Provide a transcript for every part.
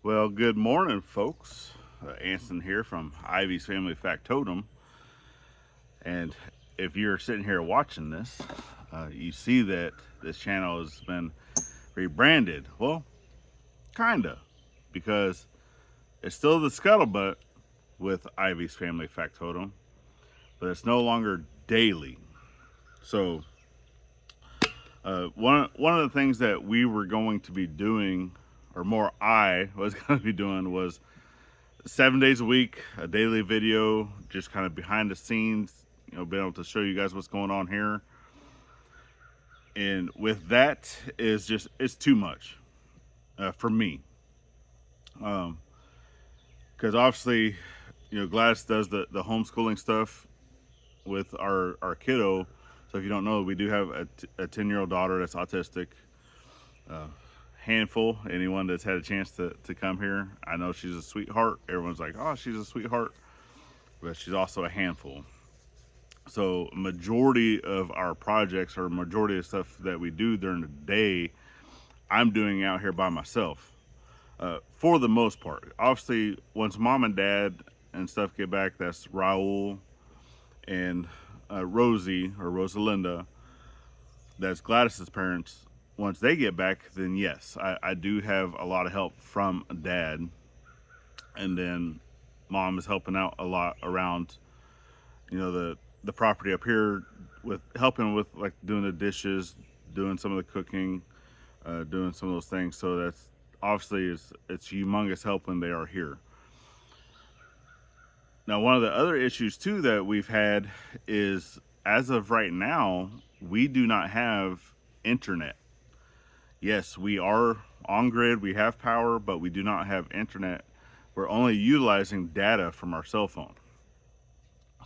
Well, good morning, folks. Anson here from Ivy's Family Factotum. And if you're sitting here watching this, you see that this channel has been rebranded. Well, kinda, because it's still the Scuttlebutt with Ivy's Family Factotum, but it's no longer daily. So, one of the things that we were going to be doing, or more I was going to be doing, was 7 days a week, a daily video, just kind of behind the scenes, being able to show you guys what's going on here. And with that is just, it's too much for me. Because obviously, Gladys does the homeschooling stuff with our kiddo. So if you don't know, we do have a 10-year-old daughter that's autistic. Handful, anyone that's had a chance to come here, I know she's a sweetheart. Everyone's like, oh, she's a sweetheart, but she's also a handful. So majority of our projects, or majority of stuff that we do during the day, I'm doing out here by myself, for the most part. Obviously, once mom and dad and stuff get back, that's Raul and Rosie, or Rosalinda, that's Gladys's parents. Once they get back, then yes, I do have a lot of help from dad. And then mom is helping out a lot around, the property up here, with helping with like doing the dishes, doing some of the cooking, doing some of those things. So that's obviously it's humongous help when they are here. Now, one of the other issues too that we've had is, as of right now, we do not have internet. Yes, we are on grid, we have power, but we do not have internet. We're only utilizing data from our cell phone.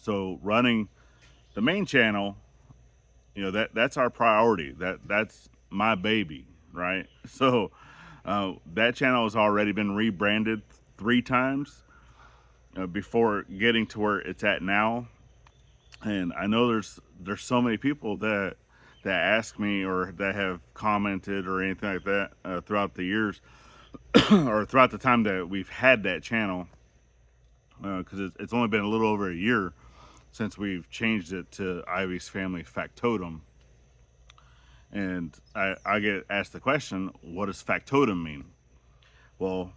So running the main channel, that's our priority. That's my baby, right? So that channel has already been rebranded 3 times before getting to where it's at now. And I know there's so many people that ask me, or that have commented or anything like that throughout the years, or throughout the time that we've had that channel, because it's only been a little over a year since we've changed it to Ivy's Family Factotum. And I get asked the question, what does factotum mean? Well,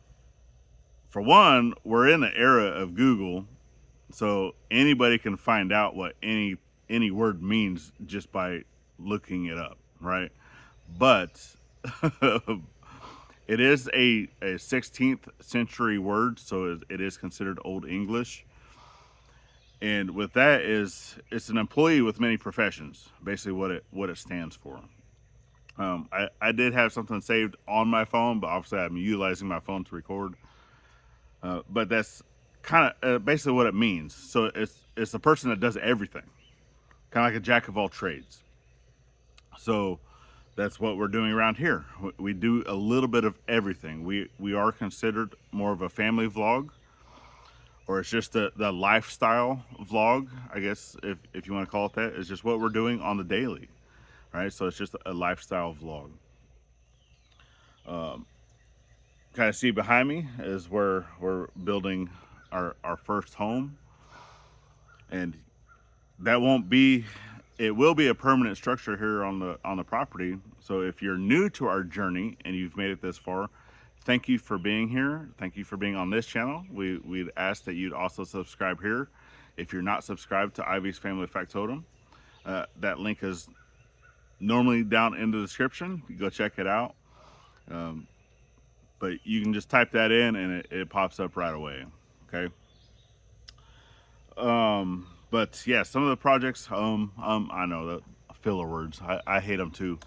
for one, we're in the era of Google, so anybody can find out what any word means just by looking it up, right? But it is a 16th century word, so it is considered Old English. And with that it's an employee with many professions, basically what it stands for. I did have something saved on my phone, but obviously I'm utilizing my phone to record. But that's kind of basically what it means. So it's a person that does everything, kind of like a jack of all trades. So that's what we're doing around here. We do a little bit of everything. We are considered more of a family vlog, or it's just the lifestyle vlog, I guess, if you want to call it that. It's just what we're doing on the daily, right? So it's just a lifestyle vlog. Kind of see behind me is where we're building our first home, and that won't be, it will be a permanent structure here on the property. So if you're new to our journey and you've made it this far, thank you for being here. Thank you for being on this channel. We'd ask that you'd also subscribe here if you're not subscribed to Ivy's Family Factotum. That link is normally down in the description. You go check it out. But you can just type that in and it pops up right away. Okay. But yeah, some of the projects, I know that filler words. I hate them too.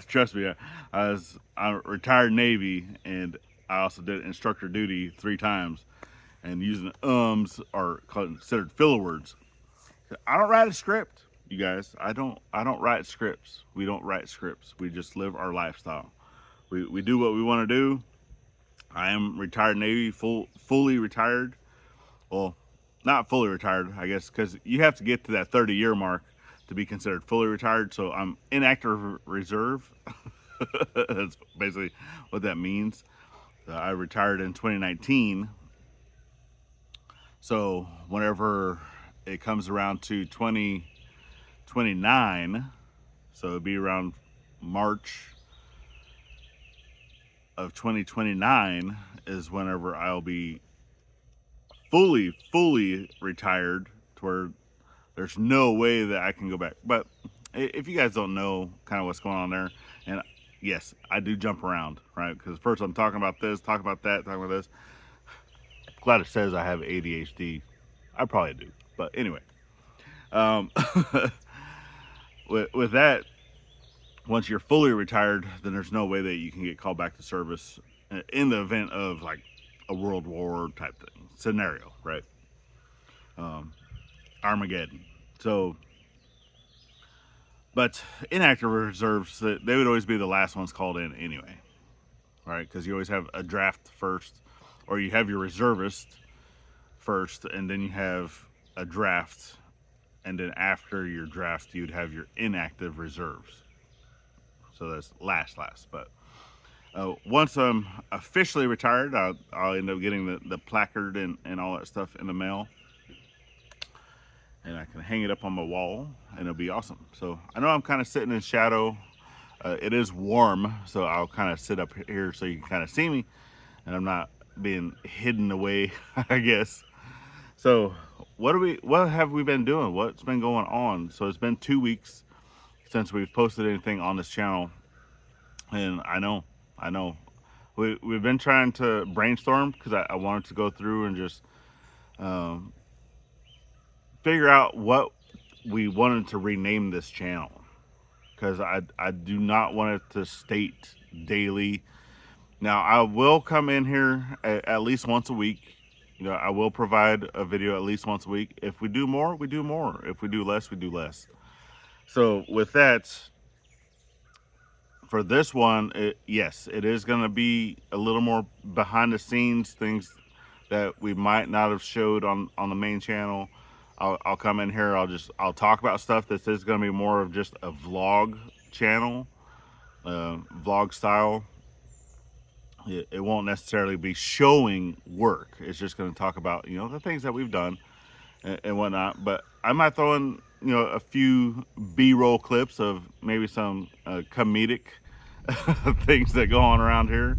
Trust me, I'm retired Navy, and I also did instructor duty 3 times, and using are considered filler words. I don't write a script, you guys. I don't write scripts. We don't write scripts. We just live our lifestyle. We do what we want to do. I am retired Navy, fully retired. Well, not fully retired, I guess, because you have to get to that 30-year mark to be considered fully retired. So I'm in active reserve. That's basically what that means. I retired in 2019. So whenever it comes around to 2029, so it'd be around March of 2029 is whenever I'll be fully retired, to where there's no way that I can go back. But if you guys don't know kind of what's going on there, and yes, I do jump around, right? Because first I'm talking about this, talking about that, talking about this. Gladys says I have ADHD. I probably do, but anyway. Um, with that, once you're fully retired, then there's no way that you can get called back to service in the event of like a World War type thing scenario, right? Armageddon. So, but inactive reserves, they would always be the last ones called in anyway, right? Because you always have a draft first, or you have your reservist first, and then you have a draft, and then after your draft, you'd have your inactive reserves. So that's last. But once I'm officially retired, I'll end up getting the placard and all that stuff in the mail, and I can hang it up on my wall, and it'll be awesome. So I know I'm kind of sitting in shadow. It is warm, so I'll kind of sit up here so you can kind of see me, and I'm not being hidden away, I guess. So what have we been doing? What's been going on? So it's been 2 weeks since we've posted anything on this channel, and I know we've been trying to brainstorm, because I wanted to go through and just figure out what we wanted to rename this channel, because I do not want it to state daily. Now I will come in here at least once a week. I will provide a video at least once a week. If we do more, we do more. If we do less, we do less. So with that, for this one, yes, it is going to be a little more behind the scenes things that we might not have showed on the main channel. I'll come in here. I'll talk about stuff. This is going to be more of just a vlog channel, vlog style. It won't necessarily be showing work. It's just going to talk about, the things that we've done and whatnot. But I might throw in, a few B-roll clips of maybe some comedic things that go on around here.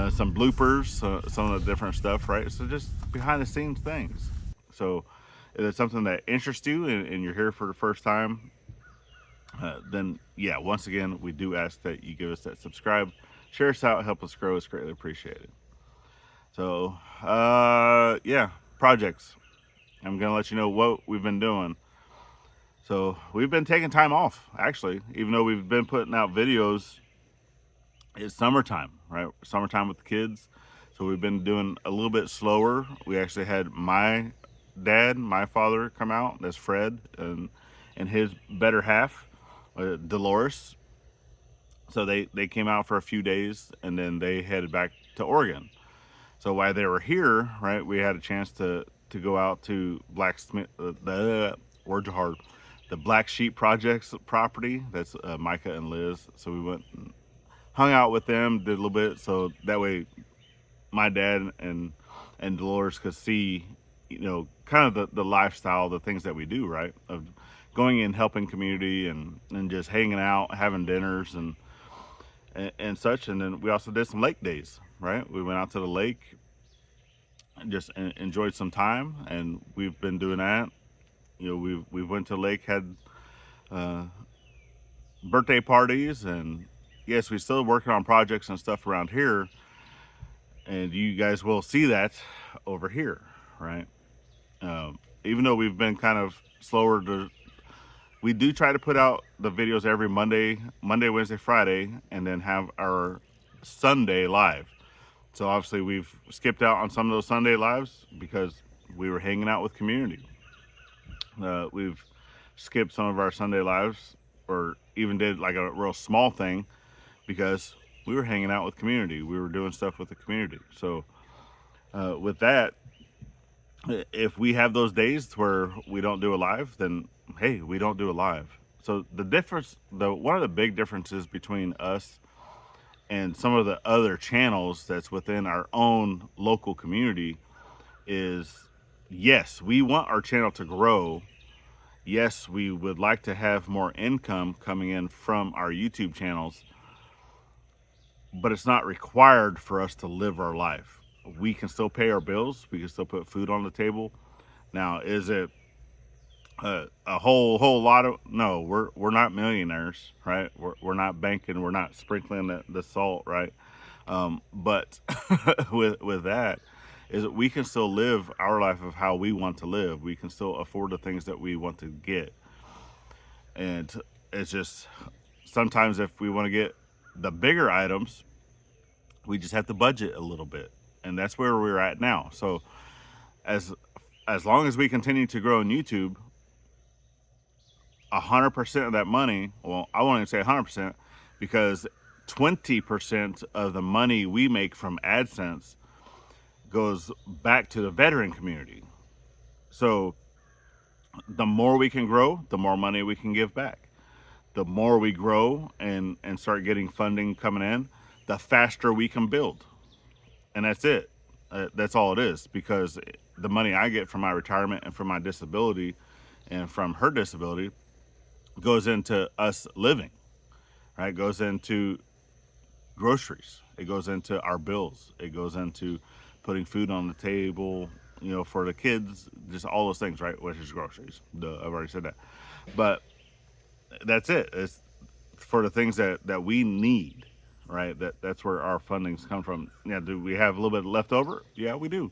Some bloopers, some of the different stuff, right? So just behind the scenes things. So if it's something that interests you and you're here for the first time, then yeah, once again, we do ask that you give us that subscribe. Share us out, help us grow. It's greatly appreciated. So, yeah, projects. I'm going to let you know what we've been doing. So, we've been taking time off, actually, even though we've been putting out videos. It's summertime, right? Summertime with the kids. So, we've been doing a little bit slower. We actually had my father, come out. That's Fred, and his better half, Dolores. So they came out for a few days, and then they headed back to Oregon. So while they were here, right, we had a chance to go out to words are hard, the Black Sheep Project's property. That's Micah and Liz. So we went and hung out with them, did a little bit, so that way my dad and Dolores could see, kind of the lifestyle, the things that we do, right, of going in, helping community, and just hanging out, having dinners and such. And then we also did some lake days, right? We went out to the lake and just enjoyed some time, and we've been doing that. We went to the lake, had birthday parties, and yes, we're still working on projects and stuff around here, and you guys will see that over here, right? Even though we've been kind of slower we do try to put out the videos every Monday, Wednesday, Friday, and then have our Sunday live. So obviously we've skipped out on some of those Sunday lives because we were hanging out with community. We've skipped some of our Sunday lives, or even did like a real small thing, because we were hanging out with community. We were doing stuff with the community. So with that, if we have those days where we don't do a live, then hey, we don't do a live. So the difference, one of the big differences between us and some of the other channels that's within our own local community is, yes, we want our channel to grow. Yes, we would like to have more income coming in from our YouTube channels, but it's not required for us to live our life. We can still pay our bills. We can still put food on the table. Now, is it a whole lot of, no, we're not millionaires, right? We're not banking, we're not sprinkling the salt, right? But with that is that we can still live our life of how we want to live. We can still afford the things that we want to get. And it's just, sometimes if we want to get the bigger items, we just have to budget a little bit. And that's where we're at now. So as long as we continue to grow on YouTube, 100% of that money, well, I won't even say 100%, because 20% of the money we make from AdSense goes back to the veteran community. So the more we can grow, the more money we can give back. The more we grow and start getting funding coming in, the faster we can build. And that's it. That's all it is, because the money I get from my retirement and from my disability and from her disability goes into us living, right? It goes into groceries. It goes into our bills. It goes into putting food on the table, for the kids, just all those things, right? Which is groceries. I've already said that. But that's it. It's for the things that we need, right? That's where our fundings come from. Yeah, do we have a little bit left over? Yeah, we do.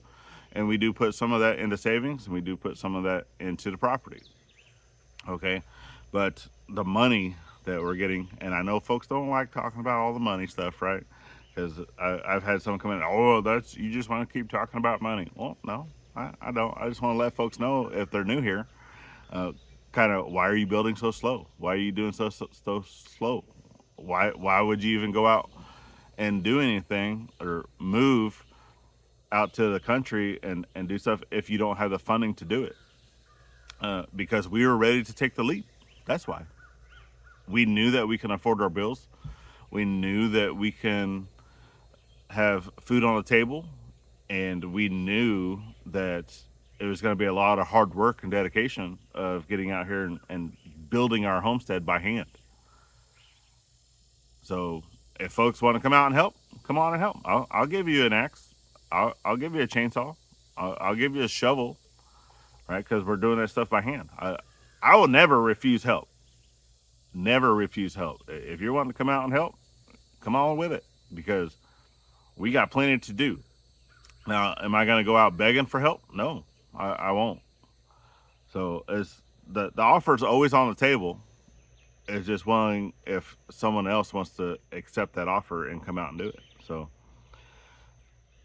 And we do put some of that into savings, and we do put some of that into the property. Okay? But the money that we're getting, and I know folks don't like talking about all the money stuff, right? Because I've had someone come in, oh, you just want to keep talking about money. Well, no, I don't. I just want to let folks know, if they're new here, kind of, why are you building so slow? Why are you doing so slow? Why would you even go out and do anything or move out to the country and do stuff if you don't have the funding to do it? Because we were ready to take the leap. That's why. We knew that we can afford our bills. We knew that we can have food on the table, and we knew that it was going to be a lot of hard work and dedication of getting out here and building our homestead by hand. So if folks want to come out and help, come on and help. I'll give you an axe. I'll give you a chainsaw. I'll give you a shovel, right? Because we're doing that stuff by hand. I will never refuse help. Never refuse help. If you're wanting to come out and help, come on with it, because we got plenty to do. Now, am I going to go out begging for help? No, I won't. So the offer is always on the table. It's just wondering if someone else wants to accept that offer and come out and do it. So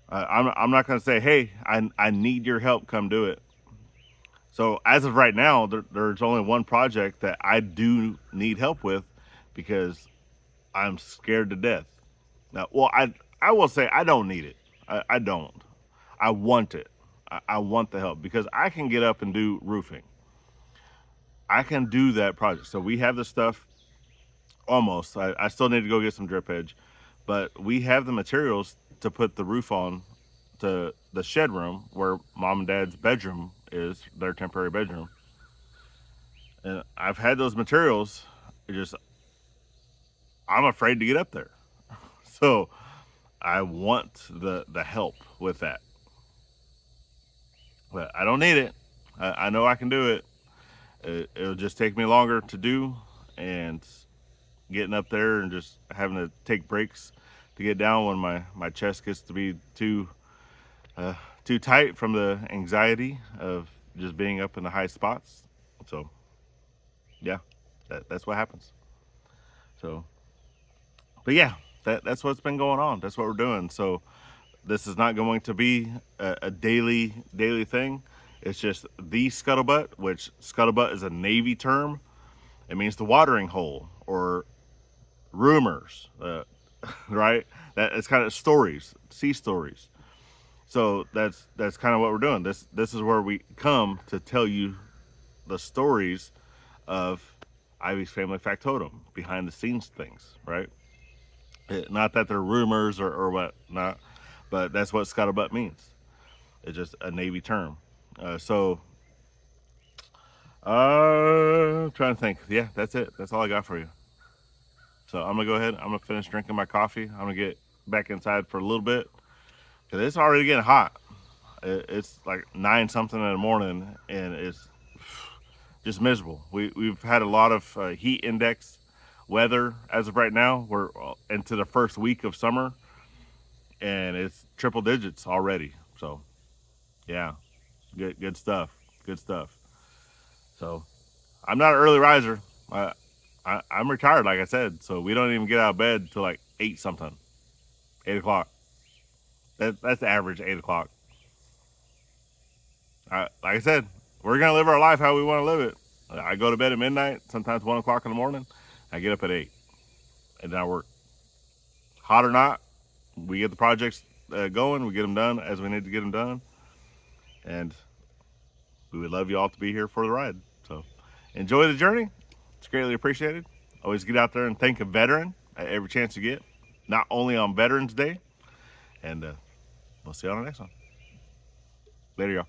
I'm not going to say, hey, I need your help, come do it. So as of right now, there's only one project that I do need help with, because I'm scared to death. Now, well, I will say I don't need it. I don't. I want it. I want the help, because I can get up and do roofing. I can do that project. So we have the stuff almost. I still need to go get some drip edge, but we have the materials to put the roof on to the shed room where mom and dad's bedroom is, their temporary bedroom. And I've had those materials, I'm afraid to get up there. So I want the help with that. But I don't need it. I know I can do it. It'll just take me longer to do, and getting up there and just having to take breaks to get down when my chest gets to be too tight from the anxiety of just being up in the high spots. So yeah, that's what happens. So, but yeah, that's what's been going on. That's what we're doing. So this is not going to be a daily thing. It's just the Scuttlebutt, which Scuttlebutt is a Navy term. It means the watering hole, or rumors, right? That it's kind of stories, sea stories. So that's kind of what we're doing. This is where we come to tell you the stories of Ivey's Family Factotum, behind the scenes things, right? Not that they're rumors or what not, but that's what Scuttlebutt means. It's just a Navy term. I'm trying to think. Yeah, that's it. That's all I got for you. So I'm gonna go ahead. I'm gonna finish drinking my coffee. I'm gonna get back inside for a little bit because it's already getting hot. It's like 9 something in the morning, and it's just miserable. We've had a lot of heat index weather as of right now. We're into the first week of summer, and it's triple digits already. So yeah, good stuff. Good stuff. So I'm not an early riser. I'm retired, like I said, so we don't even get out of bed till like 8 something, 8 o'clock. That's the average, 8 o'clock. Like I said, we're gonna live our life how we want to live it. I go to bed at midnight, sometimes 1 o'clock in the morning. I get up at 8, and then I work. Hot or not, we get the projects going. We get them done as we need to get them done, and we would love you all to be here for the ride. So enjoy the journey. It's greatly appreciated. Always get out there and thank a veteran at every chance you get, not only on Veterans Day. And we'll see you on the next one. Later, y'all.